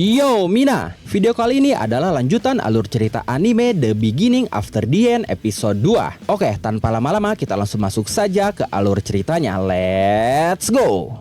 Yo Mina, video kali ini adalah lanjutan alur cerita anime The Beginning After the End episode 2. Oke, tanpa lama-lama kita langsung masuk saja ke alur ceritanya. Let's go!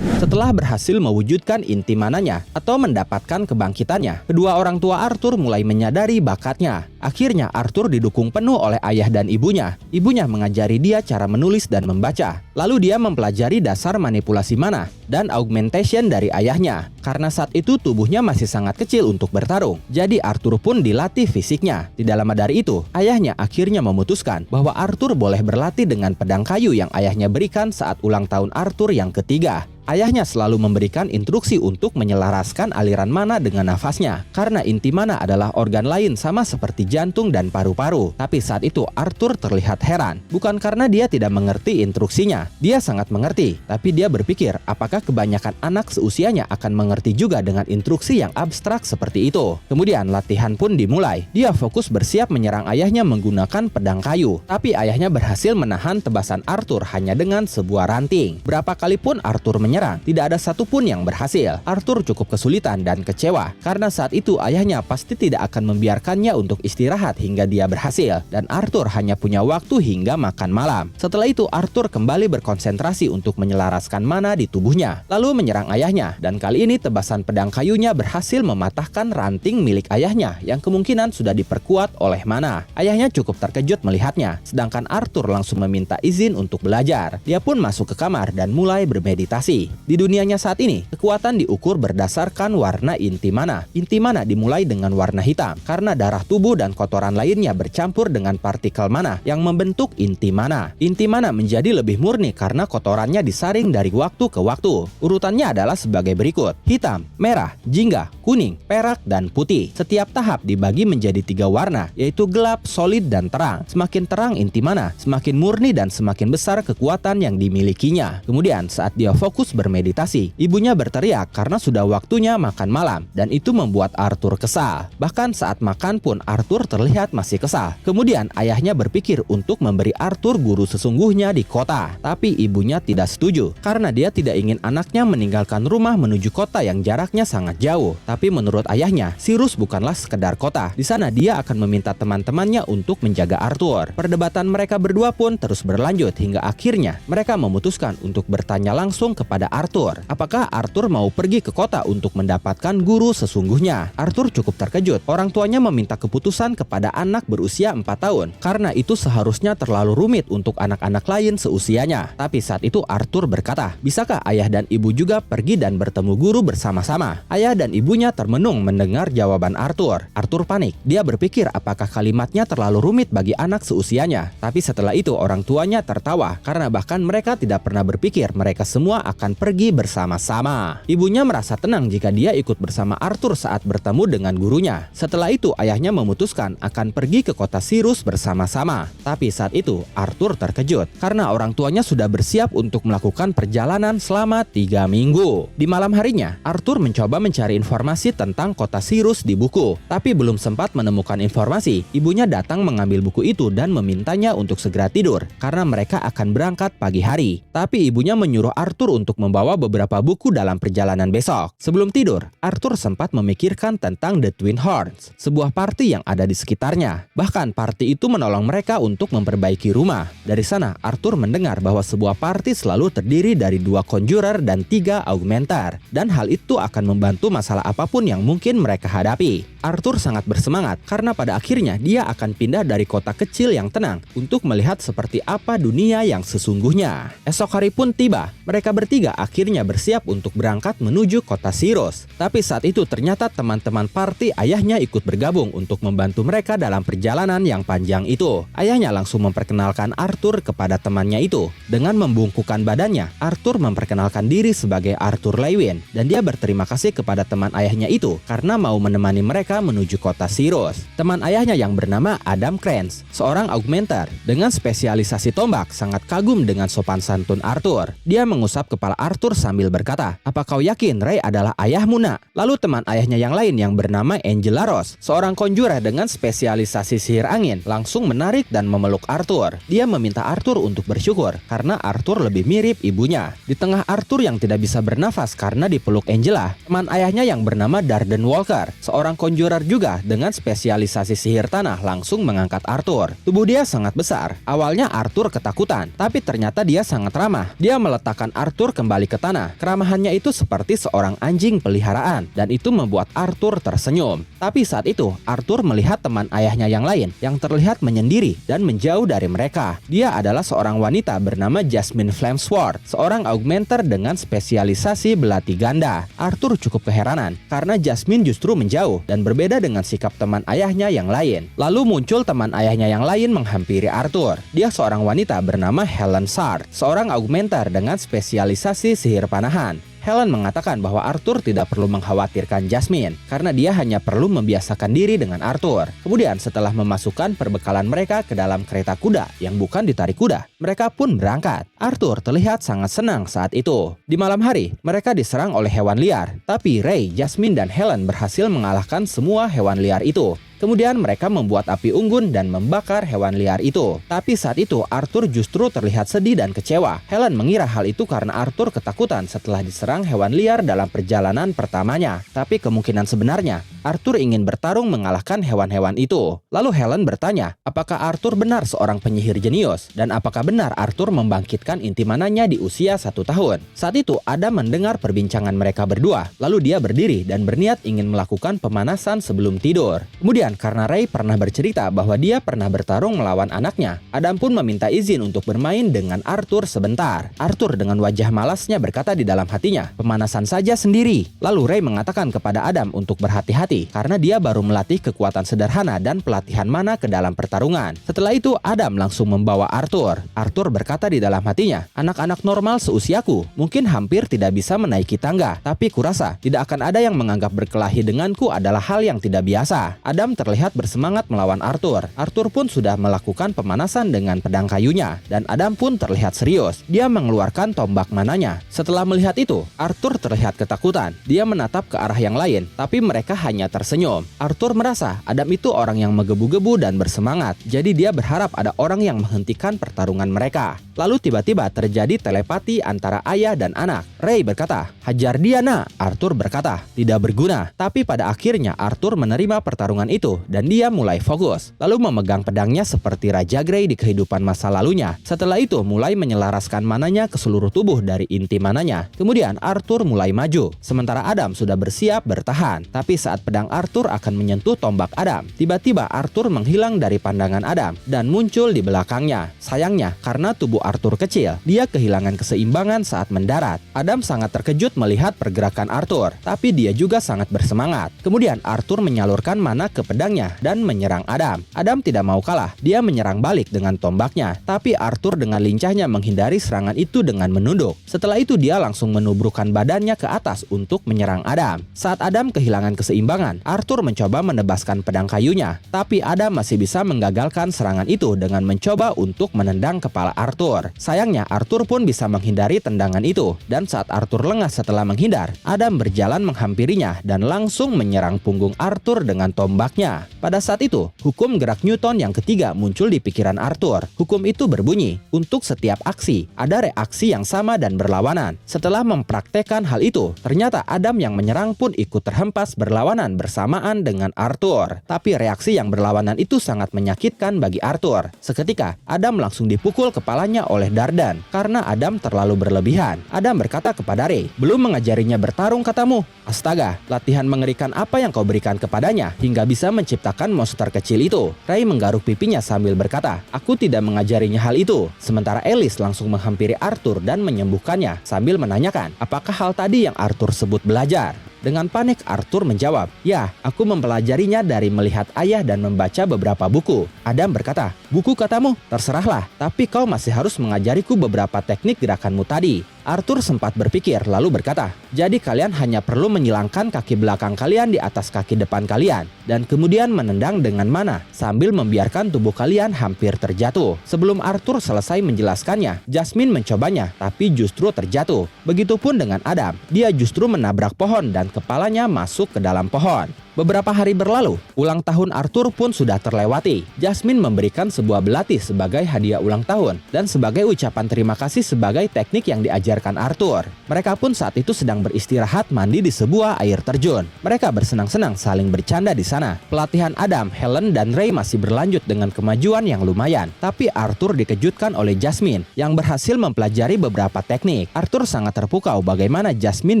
Setelah berhasil mewujudkan inti mananya atau mendapatkan kebangkitannya, kedua orang tua Arthur mulai menyadari bakatnya. Akhirnya Arthur didukung penuh oleh ayah dan ibunya. Ibunya mengajari dia cara menulis dan membaca. Lalu dia mempelajari dasar manipulasi mana dan augmentation dari ayahnya. Karena saat itu tubuhnya masih sangat kecil untuk bertarung. Jadi Arthur pun dilatih fisiknya. Tidak lama dari itu, ayahnya akhirnya memutuskan bahwa Arthur boleh berlatih dengan pedang kayu yang ayahnya berikan saat ulang tahun Arthur yang ketiga. Ayahnya selalu memberikan instruksi untuk menyelaraskan aliran mana dengan nafasnya. Karena inti mana adalah organ lain sama seperti jantung dan paru-paru. Tapi saat itu Arthur terlihat heran. Bukan karena dia tidak mengerti instruksinya. Dia sangat mengerti. Tapi dia berpikir apakah kebanyakan anak seusianya akan mengerti juga dengan instruksi yang abstrak seperti itu. Kemudian latihan pun dimulai. Dia fokus bersiap menyerang ayahnya menggunakan pedang kayu. Tapi ayahnya berhasil menahan tebasan Arthur hanya dengan sebuah ranting. Berapa kali pun Arthur menyerang, tidak ada satupun yang berhasil. Arthur cukup kesulitan dan kecewa karena saat itu ayahnya pasti tidak akan membiarkannya untuk istirahat hingga dia berhasil, dan Arthur hanya punya waktu hingga makan malam. Setelah itu Arthur kembali berkonsentrasi untuk menyelaraskan mana di tubuhnya, lalu menyerang ayahnya, dan kali ini tebasan pedang kayunya berhasil mematahkan ranting milik ayahnya yang kemungkinan sudah diperkuat oleh mana. Ayahnya cukup terkejut melihatnya, sedangkan Arthur langsung meminta izin untuk belajar. Dia pun masuk ke kamar dan mulai bermeditasi. Di dunianya saat ini, kekuatan diukur berdasarkan warna inti mana. Inti mana dimulai dengan warna hitam, karena darah tubuh dan kotoran lainnya bercampur dengan partikel mana yang membentuk inti mana. Inti mana menjadi lebih murni karena kotorannya disaring dari waktu ke waktu. Urutannya adalah sebagai berikut: hitam, merah, jingga, kuning, perak, dan putih. Setiap tahap dibagi menjadi 3 warna, yaitu gelap, solid, dan terang. Semakin terang inti mana, semakin murni dan semakin besar kekuatan yang dimilikinya. Kemudian saat dia fokus bermeditasi, ibunya berteriak karena sudah waktunya makan malam, dan itu membuat Arthur kesal. Bahkan saat makan pun Arthur terlihat masih kesal. Kemudian ayahnya berpikir untuk memberi Arthur guru sesungguhnya di kota, tapi ibunya tidak setuju karena dia tidak ingin anaknya meninggalkan rumah menuju kota yang jaraknya sangat jauh. Tapi menurut ayahnya, Sirius bukanlah sekedar kota. Di sana dia akan meminta teman-temannya untuk menjaga Arthur. Perdebatan mereka berdua pun terus berlanjut hingga akhirnya mereka memutuskan untuk bertanya langsung kepada Arthur, apakah Arthur mau pergi ke kota untuk mendapatkan guru sesungguhnya. Arthur cukup terkejut. Orang tuanya meminta keputusan kepada anak berusia 4 tahun, karena itu seharusnya terlalu rumit untuk anak-anak lain seusianya. Tapi saat itu Arthur berkata, bisakah ayah dan ibu juga pergi dan bertemu guru bersama-sama? Ayah dan ibunya termenung mendengar jawaban Arthur. Arthur panik. Dia berpikir apakah kalimatnya terlalu rumit bagi anak seusianya. Tapi setelah itu orang tuanya tertawa, karena bahkan mereka tidak pernah berpikir mereka semua akan pergi bersama-sama. Ibunya merasa tenang jika dia ikut bersama Arthur saat bertemu dengan gurunya. Setelah itu ayahnya memutuskan akan pergi ke kota Sirius bersama-sama. Tapi saat itu Arthur terkejut karena orang tuanya sudah bersiap untuk melakukan perjalanan selama 3 minggu. Di malam harinya, Arthur mencoba mencari informasi tentang kota Sirius di buku, tapi belum sempat menemukan informasi. Ibunya datang mengambil buku itu dan memintanya untuk segera tidur karena mereka akan berangkat pagi hari. Tapi ibunya menyuruh Arthur untuk membawa beberapa buku dalam perjalanan besok. Sebelum tidur, Arthur sempat memikirkan tentang The Twin Horns, sebuah party yang ada di sekitarnya. Bahkan party itu menolong mereka untuk memperbaiki rumah. Dari sana, Arthur mendengar bahwa sebuah party selalu terdiri dari 2 conjurer dan 3 augmenter, dan hal itu akan membantu masalah apapun yang mungkin mereka hadapi. Arthur sangat bersemangat karena pada akhirnya dia akan pindah dari kota kecil yang tenang untuk melihat seperti apa dunia yang sesungguhnya. Esok hari pun tiba. Mereka bertiga akhirnya akhirnya bersiap untuk berangkat menuju kota Sirus. Tapi saat itu ternyata teman-teman party ayahnya ikut bergabung untuk membantu mereka dalam perjalanan yang panjang itu. Ayahnya langsung memperkenalkan Arthur kepada temannya itu. Dengan membungkukkan badannya, Arthur memperkenalkan diri sebagai Arthur Lewin, dan dia berterima kasih kepada teman ayahnya itu karena mau menemani mereka menuju kota Sirus. Teman ayahnya yang bernama Adam Krantz, seorang augmenter dengan spesialisasi tombak, sangat kagum dengan sopan santun Arthur. Dia mengusap kepala Arthur sambil berkata, "Apa kau yakin Ray adalah ayahmu, nak?" Lalu teman ayahnya yang lain yang bernama Angela Rose, seorang conjurer dengan spesialisasi sihir angin, langsung menarik dan memeluk Arthur. Dia meminta Arthur untuk bersyukur karena Arthur lebih mirip ibunya. Di tengah Arthur yang tidak bisa bernafas karena dipeluk Angela, teman ayahnya yang bernama Darden Walker, seorang conjurer juga dengan spesialisasi sihir tanah, langsung mengangkat Arthur. Tubuh dia sangat besar. Awalnya Arthur ketakutan, tapi ternyata dia sangat ramah. Dia meletakkan Arthur kembali ke tanah. Keramahannya itu seperti seorang anjing peliharaan, dan itu membuat Arthur tersenyum. Tapi saat itu, Arthur melihat teman ayahnya yang lain yang terlihat menyendiri dan menjauh dari mereka. Dia adalah seorang wanita bernama Jasmine Flamesworth, seorang augmenter dengan spesialisasi belati ganda. Arthur cukup keheranan karena Jasmine justru menjauh dan berbeda dengan sikap teman ayahnya yang lain. Lalu muncul teman ayahnya yang lain menghampiri Arthur. Dia seorang wanita bernama Helen Sard, seorang augmenter dengan spesialisasi sihir panahan. Helen mengatakan bahwa Arthur tidak perlu mengkhawatirkan Jasmine karena dia hanya perlu membiasakan diri dengan Arthur. Kemudian setelah memasukkan perbekalan mereka ke dalam kereta kuda yang bukan ditarik kuda, mereka pun berangkat. Arthur terlihat sangat senang saat itu. Di malam hari, mereka diserang oleh hewan liar, tapi Ray, Jasmine, dan Helen berhasil mengalahkan semua hewan liar itu. Kemudian mereka membuat api unggun dan membakar hewan liar itu. Tapi saat itu Arthur justru terlihat sedih dan kecewa. Helen mengira hal itu karena Arthur ketakutan setelah diserang hewan liar dalam perjalanan pertamanya. Tapi kemungkinan sebenarnya Arthur ingin bertarung mengalahkan hewan-hewan itu. Lalu Helen bertanya, apakah Arthur benar seorang penyihir jenius? Dan apakah benar Arthur membangkitkan inti mananya di usia 1 tahun? Saat itu Adam mendengar perbincangan mereka berdua. Lalu dia berdiri dan berniat ingin melakukan pemanasan sebelum tidur. Kemudian karena Ray pernah bercerita bahwa dia pernah bertarung melawan anaknya, Adam pun meminta izin untuk bermain dengan Arthur sebentar. Arthur dengan wajah malasnya berkata di dalam hatinya, "Pemanasan saja sendiri." Lalu Ray mengatakan kepada Adam untuk berhati-hati karena dia baru melatih kekuatan sederhana dan pelatihan mana ke dalam pertarungan. Setelah itu Adam langsung membawa Arthur. Arthur berkata di dalam hatinya, "Anak-anak normal seusiaku mungkin hampir tidak bisa menaiki tangga, tapi kurasa tidak akan ada yang menganggap berkelahi denganku adalah hal yang tidak biasa." Adam terlihat bersemangat melawan Arthur. Arthur pun sudah melakukan pemanasan dengan pedang kayunya, dan Adam pun terlihat serius. Dia mengeluarkan tombak mananya. Setelah melihat itu, Arthur terlihat ketakutan. Dia menatap ke arah yang lain, tapi mereka hanya tersenyum. Arthur merasa Adam itu orang yang menggebu-gebu dan bersemangat, jadi dia berharap ada orang yang menghentikan pertarungan mereka. Lalu tiba-tiba terjadi telepati antara ayah dan anak. Ray berkata, "Hajar dia, nak." Arthur berkata, "Tidak berguna." Tapi pada akhirnya Arthur menerima pertarungan itu dan dia mulai fokus, lalu memegang pedangnya seperti Raja Grey di kehidupan masa lalunya. Setelah itu mulai menyelaraskan mananya ke seluruh tubuh dari inti mananya. Kemudian Arthur mulai maju, sementara Adam sudah bersiap bertahan. Tapi saat pedang Arthur akan menyentuh tombak Adam, tiba-tiba Arthur menghilang dari pandangan Adam dan muncul di belakangnya. Sayangnya, karena tubuh Arthur kecil, dia kehilangan keseimbangan saat mendarat. Adam sangat terkejut melihat pergerakan Arthur, tapi dia juga sangat bersemangat. Kemudian Arthur menyalurkan mana ke pedangnya dan menyerang Adam. Adam tidak mau kalah. Dia menyerang balik dengan tombaknya, tapi Arthur dengan lincahnya menghindari serangan itu dengan menunduk. Setelah itu dia langsung menubrukkan badannya ke atas untuk menyerang Adam. Saat Adam kehilangan keseimbangan, Arthur mencoba menebaskan pedang kayunya, tapi Adam masih bisa menggagalkan serangan itu dengan mencoba untuk menendang kepala Arthur. Sayangnya Arthur pun bisa menghindari tendangan itu, dan saat Arthur lengah setelah menghindar, Adam berjalan menghampirinya dan langsung menyerang punggung Arthur dengan tombaknya. Pada saat itu, hukum gerak Newton yang ketiga muncul di pikiran Arthur. Hukum itu berbunyi, untuk setiap aksi, ada reaksi yang sama dan berlawanan. Setelah mempraktekkan hal itu, ternyata Adam yang menyerang pun ikut terhempas berlawanan bersamaan dengan Arthur. Tapi reaksi yang berlawanan itu sangat menyakitkan bagi Arthur. Seketika, Adam langsung dipukul kepalanya oleh Darden karena Adam terlalu berlebihan. Adam berkata kepada Ray, "Belum mengajarinya bertarung katamu? Astaga, latihan mengerikan apa yang kau berikan kepadanya hingga bisa bisa menciptakan monster kecil itu. Ray menggaruk pipinya sambil berkata, aku tidak mengajarinya hal itu. Sementara Alice langsung menghampiri Arthur dan menyembuhkannya sambil menanyakan, apakah hal tadi yang Arthur sebut belajar? Dengan panik Arthur menjawab, ya, aku mempelajarinya dari melihat ayah dan membaca beberapa buku. Adam berkata, buku katamu? Terserahlah, tapi kau masih harus mengajariku beberapa teknik gerakanmu tadi. Arthur sempat berpikir lalu berkata, jadi kalian hanya perlu menyilangkan kaki belakang kalian di atas kaki depan kalian dan kemudian menendang dengan mana sambil membiarkan tubuh kalian hampir terjatuh. Sebelum Arthur selesai menjelaskannya, Jasmine mencobanya tapi justru terjatuh. Begitupun dengan Adam, dia justru menabrak pohon dan kepalanya masuk ke dalam pohon. Beberapa hari berlalu, ulang tahun Arthur pun sudah terlewati. Jasmine memberikan sebuah belati sebagai hadiah ulang tahun dan sebagai ucapan terima kasih sebagai teknik yang diajarkan Arthur. Mereka pun saat itu sedang beristirahat mandi di sebuah air terjun. Mereka bersenang-senang saling bercanda di sana. Pelatihan Adam, Helen, dan Ray masih berlanjut dengan kemajuan yang lumayan. Tapi Arthur dikejutkan oleh Jasmine yang berhasil mempelajari beberapa teknik. Arthur sangat terpukau bagaimana Jasmine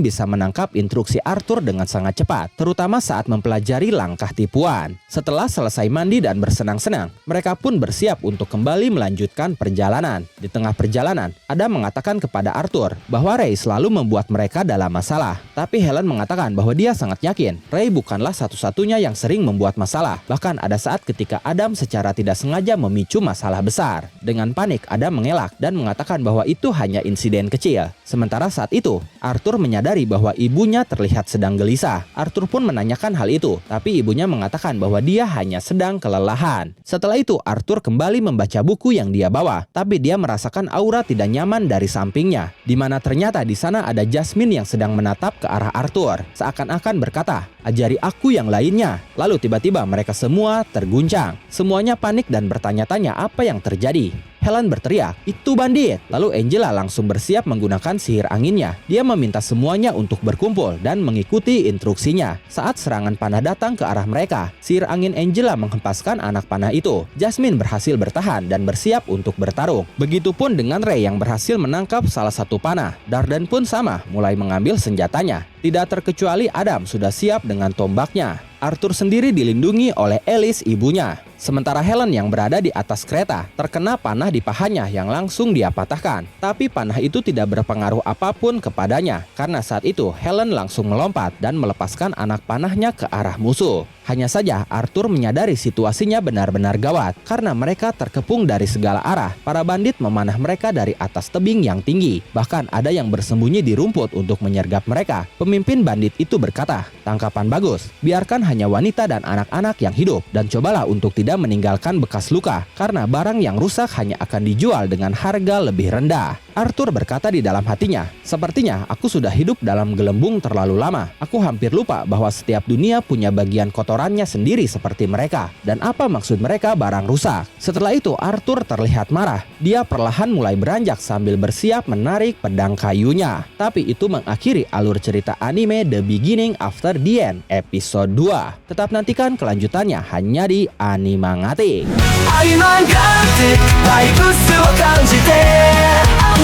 bisa menangkap instruksi Arthur dengan sangat cepat, terutama saat mempelajari langkah tipuan. Setelah selesai mandi dan bersenang-senang, mereka pun bersiap untuk kembali melanjutkan perjalanan. Di tengah perjalanan, Adam mengatakan kepada Arthur bahwa Ray selalu membuat mereka dalam masalah. Tapi Helen mengatakan bahwa dia sangat yakin Ray bukanlah satu-satunya yang sering membuat masalah. Bahkan ada saat ketika Adam secara tidak sengaja memicu masalah besar. Dengan panik, Adam mengelak dan mengatakan bahwa itu hanya insiden kecil. Sementara saat itu, Arthur menyadari bahwa ibunya terlihat sedang gelisah. Arthur pun menanyakan hal itu, tapi ibunya mengatakan bahwa dia hanya sedang kelelahan. Setelah itu, Arthur kembali membaca buku yang dia bawa, tapi dia merasakan aura tidak nyaman dari sampingnya, di mana ternyata di sana ada Jasmine yang sedang menatap ke arah Arthur, seakan-akan berkata, ajari aku yang lainnya. Lalu tiba-tiba mereka semua terguncang. Semuanya panik dan bertanya-tanya apa yang terjadi. Helen berteriak, itu bandit! Lalu Angela langsung bersiap menggunakan sihir anginnya. Dia meminta semuanya untuk berkumpul dan mengikuti instruksinya. Saat serangan panah datang ke arah mereka, sihir angin Angela menghempaskan anak panah itu. Jasmine berhasil bertahan dan bersiap untuk bertarung. Begitupun dengan Ray yang berhasil menangkap salah satu panah. Darden pun sama, mulai mengambil senjatanya. Tidak terkecuali Adam sudah siap dengan tombaknya. Arthur sendiri dilindungi oleh Alice ibunya. Sementara Helen yang berada di atas kereta terkena panah di pahanya yang langsung dia patahkan. Tapi panah itu tidak berpengaruh apapun kepadanya karena saat itu Helen langsung melompat dan melepaskan anak panahnya ke arah musuh. Hanya saja Arthur menyadari situasinya benar-benar gawat karena mereka terkepung dari segala arah. Para bandit memanah mereka dari atas tebing yang tinggi. Bahkan ada yang bersembunyi di rumput untuk menyergap mereka. Pemimpin bandit itu berkata, tangkapan bagus, biarkan hanya wanita dan anak-anak yang hidup dan cobalah untuk tidak meninggalkan bekas luka karena barang yang rusak hanya akan dijual dengan harga lebih rendah. Arthur berkata di dalam hatinya, sepertinya aku sudah hidup dalam gelembung terlalu lama. Aku hampir lupa bahwa setiap dunia punya bagian kotorannya sendiri seperti mereka. Dan apa maksud mereka barang rusak? Setelah itu Arthur terlihat marah. Dia perlahan mulai beranjak sambil bersiap menarik pedang kayunya. Tapi itu mengakhiri alur cerita anime The Beginning After the End episode 2. Tetap nantikan kelanjutannya hanya di Animangati. Animangati,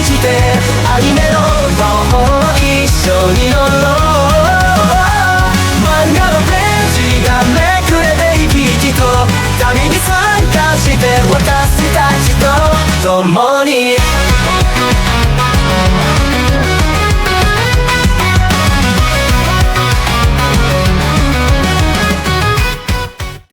アニメの魔法一緒に乗ろう漫画のページがめくれて生き生きと旅に参加して私たちと共に